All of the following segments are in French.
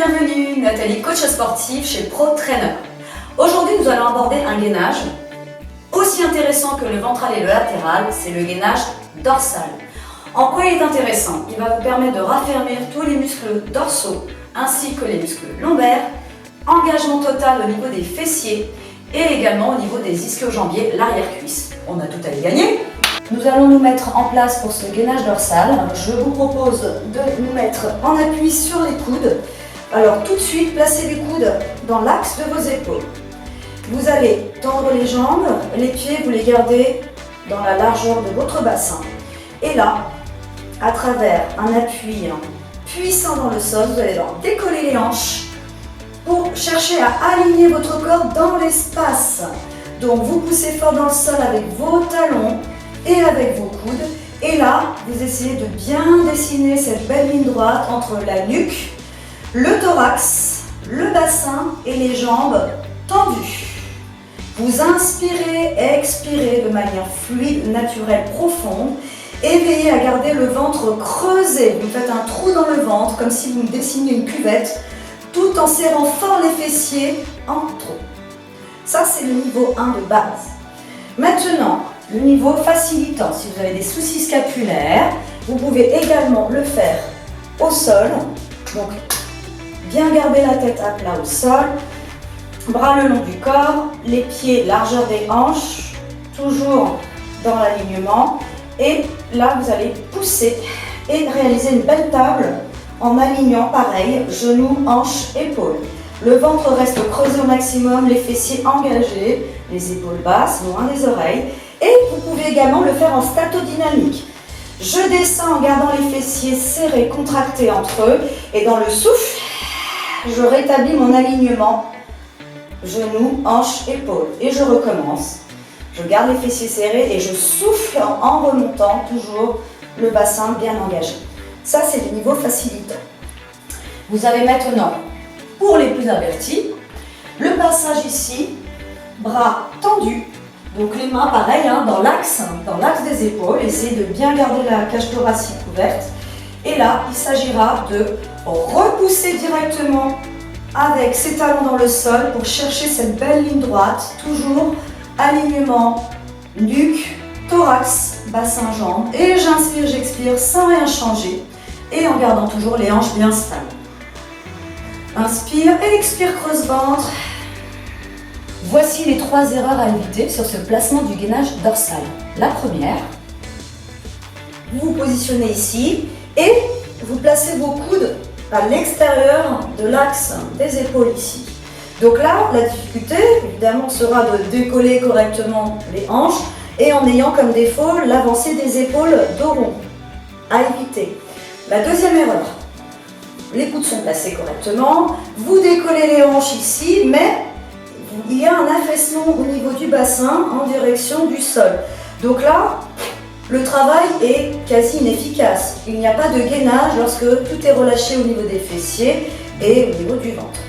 bienvenue, Nathalie, coach sportive chez Pro Trainer. Aujourd'hui, nous allons aborder un gainage aussi intéressant que le ventral et le latéral, c'est le gainage dorsal. En quoi il est intéressant? Il va vous permettre de raffermir tous les muscles dorsaux ainsi que les muscles lombaires, engagement total au niveau des fessiers et également au niveau des ischio-jambiers, l'arrière-cuisse. On a tout à y gagner. Nous allons nous mettre en place pour ce gainage dorsal. Je vous propose de nous mettre en appui sur les coudes. Alors tout de suite, placez les coudes dans l'axe de vos épaules. Vous allez tendre les jambes, les pieds, vous les gardez dans la largeur de votre bassin. Et là, à travers un appui puissant dans le sol, vous allez alors décoller les hanches pour chercher à aligner votre corps dans l'espace. Donc vous poussez fort dans le sol avec vos talons et avec vos coudes. Et là, vous essayez de bien dessiner cette belle ligne droite entre la nuque, le thorax, le bassin et les jambes tendues. Vous inspirez, expirez de manière fluide, naturelle, profonde. Et veillez à garder le ventre creusé. Vous faites un trou dans le ventre, comme si vous dessinez une cuvette, tout en serrant fort les fessiers en trop. Ça, c'est le niveau 1 de base. Maintenant, le niveau facilitant. Si vous avez des soucis scapulaires, vous pouvez également le faire au sol. Donc, bien garder la tête à plat au sol. Bras le long du corps, les pieds largeur des hanches, toujours dans l'alignement. Et là, vous allez pousser et réaliser une belle table en alignant pareil, genoux, hanches, épaules. Le ventre reste creusé au maximum, les fessiers engagés, les épaules basses, loin des oreilles. Et vous pouvez également le faire en statodynamique. Je descends en gardant les fessiers serrés, contractés entre eux. Et dans le souffle, je rétablis mon alignement. Genoux, hanches, épaules. Et je recommence. Je garde les fessiers serrés et je souffle en remontant toujours le bassin bien engagé. Ça, c'est le niveau facilitant. Vous avez maintenant, pour les plus avertis, le passage ici, bras tendus. Donc les mains, pareil, dans l'axe des épaules. Essayez de bien garder la cage thoracique ouverte. Et là, il s'agira de repousser directement avec ses talons dans le sol pour chercher cette belle ligne droite, toujours alignement, nuque, thorax, bassin, jambes. Et j'inspire, j'expire sans rien changer. Et en gardant toujours les hanches bien stables. Inspire et expire, creuse ventre. Voici les 3 erreurs à éviter sur ce placement du gainage dorsal. La première, vous vous positionnez ici et vous placez vos coudes à l'extérieur de l'axe des épaules ici. Donc là, la difficulté, évidemment, sera de décoller correctement les hanches et en ayant comme défaut l'avancée des épaules dos rond. À éviter. La deuxième erreur, les coudes sont placés correctement, vous décollez les hanches ici, mais il y a un affaissement au niveau du bassin en direction du sol. Donc là, le travail est quasi inefficace. Il n'y a pas de gainage lorsque tout est relâché au niveau des fessiers et au niveau du ventre.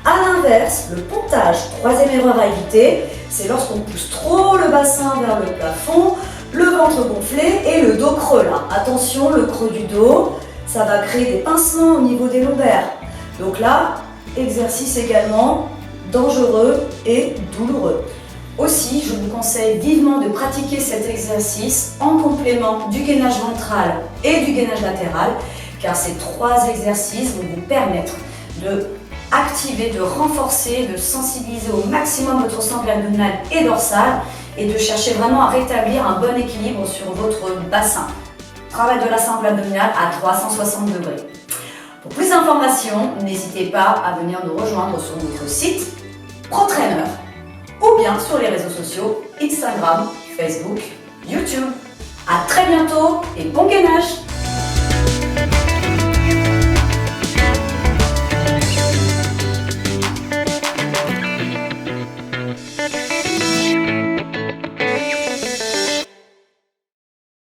A l'inverse, le pontage, troisième erreur à éviter, c'est lorsqu'on pousse trop le bassin vers le plafond, le ventre gonflé et le dos creux là. Attention, le creux du dos, ça va créer des pincements au niveau des lombaires. Donc là, exercice également dangereux et douloureux. Aussi, je vous conseille vivement de pratiquer cet exercice en complément du gainage ventral et du gainage latéral, car ces 3 exercices vont vous permettre de activer, de renforcer, de sensibiliser au maximum votre sangle abdominal et dorsal et de chercher vraiment à rétablir un bon équilibre sur votre bassin. Travail de la sangle abdominale à 360 degrés. Pour plus d'informations, n'hésitez pas à venir nous rejoindre sur notre site Pro Trainer ou bien sur les réseaux sociaux Instagram, Facebook, YouTube. À très bientôt et bon gainage!